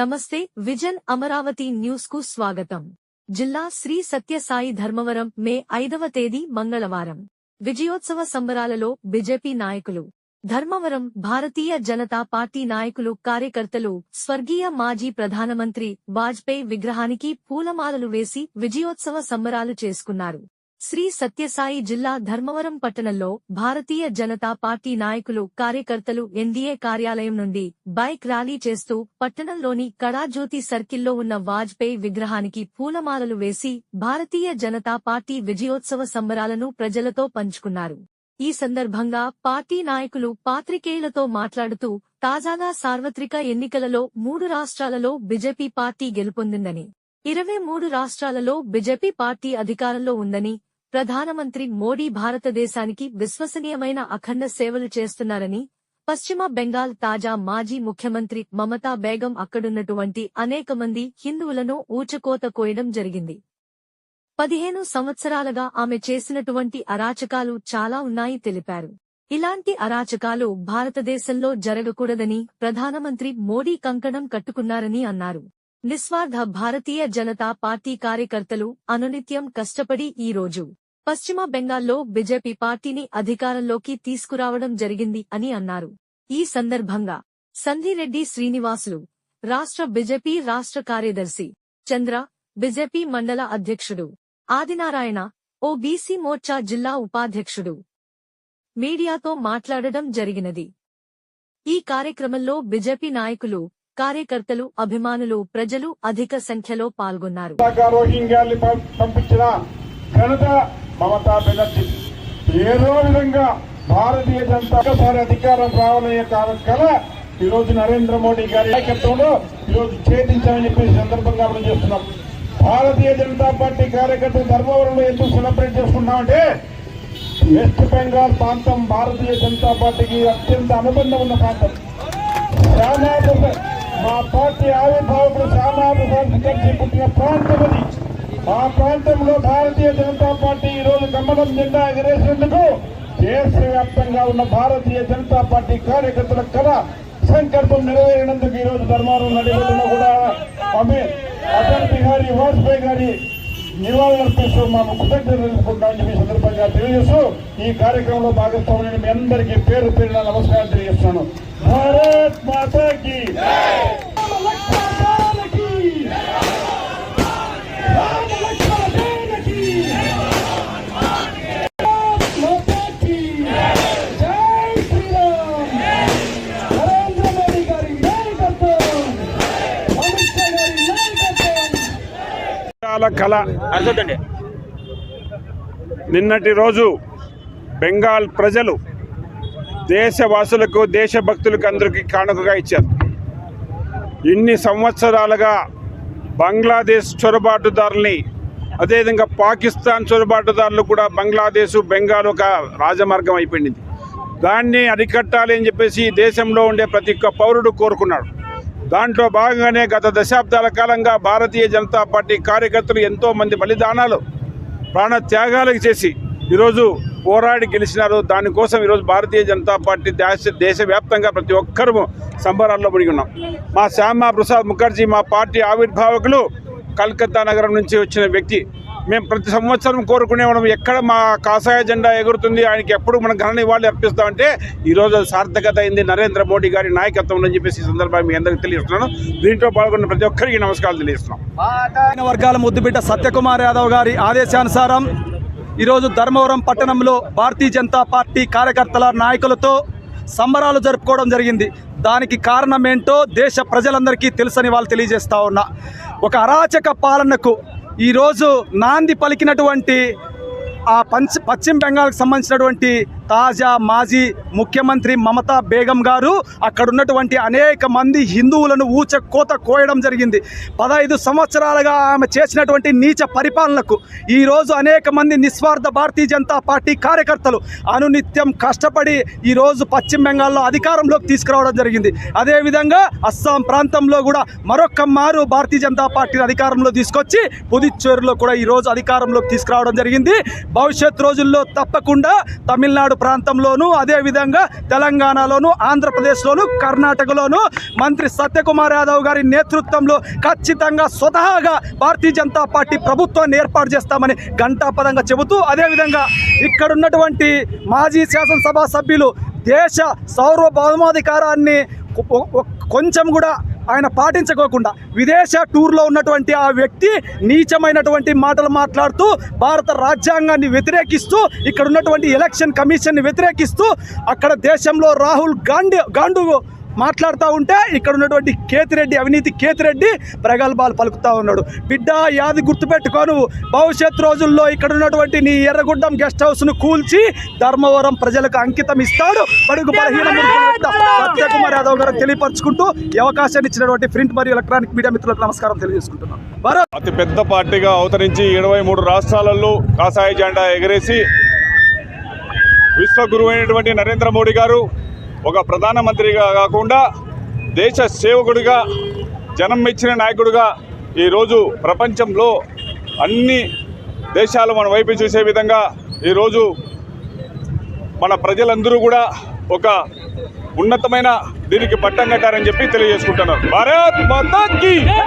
నమస్తే vision Amaravati news కు స్వాగతం. జిల్లా శ్రీ సత్యసాయి ధర్మవరం మే 5వ తేదీ మంగళవారం విజయోత్సవ సంబరాలలో బీజేపీ నాయకులు, ధర్మవరం భారతీయ జనతా పార్టీ నాయకులు, కార్యకర్తలు స్వర్గీయ మాజీ ప్రధానమంత్రి వాజ్పేయి విగ్రహానికి పూలమాలలు వేసి విజయోత్సవ సంబరాలు చేసుకున్నారు. శ్రీ సత్యసాయి జిల్లా ధర్మవరం పట్టణంలో భారతీయ జనతా పార్టీ నాయకులు, కార్యకర్తలు ఎన్డీఏ కార్యాలయం నుండి బైక్ ర్యాలీ చేస్తూ పట్టణంలోని కళాజ్యోతి సర్కిల్లో ఉన్న వాజ్పేయి విగ్రహానికి పూలమాలలు వేసి భారతీయ జనతా పార్టీ విజయోత్సవ సంబరాలను ప్రజలతో పంచుకున్నారు. ఈ సందర్భంగా పార్టీ నాయకులు పాత్రికేయులతో మాట్లాడుతూ, తాజాగా సార్వత్రిక ఎన్నికలలో 3 రాష్ట్రాలలో బీజేపీ పార్టీ గెలుపొందిందని, 23 రాష్ట్రాలలో బీజేపీ పార్టీ అధికారంలో ఉందని, ప్రధానమంత్రి మోడీ భారతదేశానికి విశ్వసనీయమైన అఖండ సేవలు చేస్తున్నారని, పశ్చిమ బెంగాల్ తాజా మాజీ ముఖ్యమంత్రి మమతా బేగం అక్కడున్నటువంటి అనేక మంది హిందువులను ఊచకోత కోయడం జరిగింది. 15 సంవత్సరాలుగా ఆమె చేసినటువంటి అరాచకాలు చాలా ఉన్నాయి తెలిపారు. ఇలాంటి అరాచకాలు భారతదేశంలో జరగకూడదని ప్రధానమంత్రి మోడీ కంకణం కట్టుకున్నారని అన్నారు. నిస్వార్థ భారతీయ జనతా పార్టీ కార్యకర్తలు అనునిత్యం కష్టపడి ఈ రోజు పశ్చిమ బెంగాల్లో బీజేపీ పార్టీని అధికారంలోకి తీసుకురావడం జరిగింది అని అన్నారు. ఈ సందర్భంగా సంధిరెడ్డి శ్రీనివాసులు, రాష్ట్ర బీజేపీ రాష్ట్ర కార్యదర్శి, చంద్ర, బీజేపీ మండల అధ్యక్షుడు ఆదినారాయణ, ఓబీసీ మోర్చా జిల్లా ఉపాధ్యక్షుడు మీడియాతో మాట్లాడడం జరిగినది. ఈ కార్యక్రమంలో బీజేపీ నాయకులు, కార్యకర్తలు, అభిమానులు, ప్రజలు అధిక సంఖ్యలో పాల్గొన్నారు. మమతా బెనర్జీ ఏదో విధంగా భారతీయ జనతా పార్టీ అధికారం రావాలనే కాలం కల ఈరోజు నరేంద్ర మోడీ గారి నాయకత్వంలో ఈరోజు ఛేదించామని చెప్పి సందర్భంగా మనం చేస్తున్నాం. భారతీయ జనతా పార్టీ కార్యకర్తలు ధర్మవరంలో ఎందుకు సెలబ్రేట్ చేసుకున్నామంటే, వెస్ట్ బెంగాల్ ప్రాంతం భారతీయ జనతా పార్టీకి అత్యంత అనుబంధం ఉన్న ప్రాంతం. మా పార్టీ ఆవిర్భావకుడు శ్యామాప్రసాద్ ముఖర్జీ పుట్టిన ప్రాంతం అది. ఆ ప్రాంతంలో భారతీయ జనతా పార్టీ ఈరోజు కమలం జెండా ఎగరేసేందుకు దేశవ్యాప్తంగా ఉన్న భారతీయ జనతా పార్టీ కార్యకర్తల కళ సంకల్పం నెరవేరినందుకు ఈరోజు ధర్మవరం నడిబొడ్డులో కూడా అటల్ బిహారీ వాజ్పేయి గారి నివాళులర్పిస్తూ మేము కృతజ్ఞతలు తెలుసుకుంటామని చెప్పి సందర్భంగా తెలియజేస్తూ ఈ కార్యక్రమంలో భాగస్వామ్యం మీ అందరికీ పేరు పేరున నమస్కారం తెలియజేస్తున్నాను. భారత్ మాతాకి కళ. నిన్నటి రోజు బెంగాల్ ప్రజలు దేశవాసులకు, దేశభక్తులకు అందరికీ కానుకగా ఇచ్చారు. ఇన్ని సంవత్సరాలుగా బంగ్లాదేశ్ చొరబాటుదారుల్ని, అదేవిధంగా పాకిస్తాన్ చొరబాటుదారులు కూడా బంగ్లాదేశ్, బెంగాల్ ఒక రాజమార్గం అయిపోయింది. దాన్ని అరికట్టాలి అని చెప్పేసి దేశంలో ఉండే ప్రతి ఒక్క పౌరుడు కోరుకున్నాడు. దాంట్లో భాగంగానే గత దశాబ్దాల కాలంగా భారతీయ జనతా పార్టీ కార్యకర్తలు ఎంతో మంది బలిదానాలు, ప్రాణ త్యాగాలకు చేసి ఈరోజు పోరాడి గెలిచినారు. దానికోసం ఈరోజు భారతీయ జనతా పార్టీ దేశవ్యాప్తంగా ప్రతి ఒక్కరూ సంబరాల్లో మునిగి ఉన్నాం. మా శ్యామాప్రసాద్ ముఖర్జీ మా పార్టీ ఆవిర్భావకులు కలకత్తా నగరం నుంచి వచ్చిన వ్యక్తి. మేము ప్రతి సంవత్సరం కోరుకునేవాళ్ళం, ఎక్కడ మా కాషాయ జెండా ఎగురుతుంది, ఆయనకి ఎప్పుడు మనం ఘన నివాళులు అర్పిస్తామంటే ఈరోజు అది సార్థకత అయింది నరేంద్ర మోడీ గారి నాయకత్వం అని చెప్పేసి ఈ సందర్భంగా మీ అందరికీ తెలియజేస్తున్నాను. దీంట్లో పాల్గొన్న ప్రతి ఒక్కరికి నమస్కారాలు తెలియజేస్తున్నాం. వర్గాల ముద్దుబిడ్డ సత్యకుమార్ యాదవ్ గారి ఆదేశానుసారం ఈరోజు ధర్మవరం పట్టణంలో భారతీయ జనతా పార్టీ కార్యకర్తల నాయకులతో సంబరాలు జరుపుకోవడం జరిగింది. దానికి కారణం ఏంటో దేశ ప్రజలందరికీ తెలుసని వాళ్ళు తెలియజేస్తా ఉన్నా. ఒక అరాచక పాలనకు ఈరోజు నాంది పలికినటువంటి ఆ పశ్చిమ బెంగాల్కి సంబంధించినటువంటి తాజా మాజీ ముఖ్యమంత్రి మమతా బేగం గారు అక్కడ ఉన్నటువంటి అనేక మంది హిందువులను ఊచకోత కోయడం జరిగింది. 15 సంవత్సరాలుగా ఆమె చేసినటువంటి నీచ పరిపాలనకు ఈరోజు అనేక మంది నిస్వార్థ భారతీయ జనతా పార్టీ కార్యకర్తలు అనునిత్యం కష్టపడి ఈరోజు పశ్చిమ బెంగాల్లో అధికారంలోకి తీసుకురావడం జరిగింది. అదేవిధంగా అస్సాం ప్రాంతంలో కూడా మరొక్క మారు భారతీయ జనతా పార్టీని అధికారంలో తీసుకొచ్చి పుదుచ్చేరిలో కూడా ఈరోజు అధికారంలోకి తీసుకురావడం జరిగింది. భవిష్యత్ రోజుల్లో తప్పకుండా తమిళనాడు తమిళనాడు ప్రాంతంలోను, అదేవిధంగా తెలంగాణలోను, ఆంధ్రప్రదేశ్లోను, కర్ణాటకలోను మంత్రి సత్యకుమార్ యాదవ్ గారి నేతృత్వంలో ఖచ్చితంగా స్వతహాగా భారతీయ జనతా పార్టీ ప్రభుత్వాన్ని ఏర్పాటు చేస్తామని ఘంటాపదంగా చెబుతూ, అదేవిధంగా ఇక్కడ ఉన్నటువంటి మాజీ శాసనసభ సభ్యులు దేశ సార్వభౌమాధికారాన్ని కొంచెం కూడా ఆయన పాటించుకోకుండా విదేశ టూర్లో ఉన్నటువంటి ఆ వ్యక్తి నీచమైనటువంటి మాటలు మాట్లాడుతూ భారత రాజ్యాంగాన్ని వ్యతిరేకిస్తూ, ఇక్కడ ఉన్నటువంటి ఎలక్షన్ కమిషన్ని వ్యతిరేకిస్తూ, అక్కడ దేశంలో రాహుల్ గాంధీ మాట్లాడుతూ ఉంటే ఇక్కడ ఉన్నటువంటి కేతిరెడ్డి, అవినీతి కేతిరెడ్డి ప్రగల్భాలు పలుకుతూ ఉన్నాడు. బిడ్డ యాది గుర్తుపెట్టుకోను, భవిష్యత్ రోజుల్లో ఇక్కడ ఉన్నటువంటి నీ ఎర్రగుడ్డం గెస్ట్ హౌస్ను కూల్చి ధర్మవరం ప్రజలకు అంకితం ఇస్తాడు బడుగు బలహీన సత్యకుమార్ యాదవ్ గారు తెలియపరుచుకుంటూ ఈ అవకాశాన్ని ఇచ్చినటువంటి ప్రింట్ మరియు ఎలక్ట్రానిక్ మీడియా మిత్రులకు నమస్కారం తెలియజేసుకుంటున్నాను. అతి పెద్ద పార్టీగా అవతరించి 23 రాష్ట్రాలలో కాషాయ జెండా ఎగరేసి విశ్వగురువు అయినటువంటి నరేంద్ర మోడీ గారు ఒక ప్రధానమంత్రిగా కాకుండా దేశ సేవకుడిగా, జనం మెచ్చిన నాయకుడిగా ఈరోజు ప్రపంచంలో అన్ని దేశాలు మన వైపు చూసే విధంగా ఈరోజు మన ప్రజలందరూ కూడా ఒక ఉన్నతమైన దీనికి పట్టం కట్టారని చెప్పి తెలియజేసుకుంటున్నారు. భారత్ మాతా కీ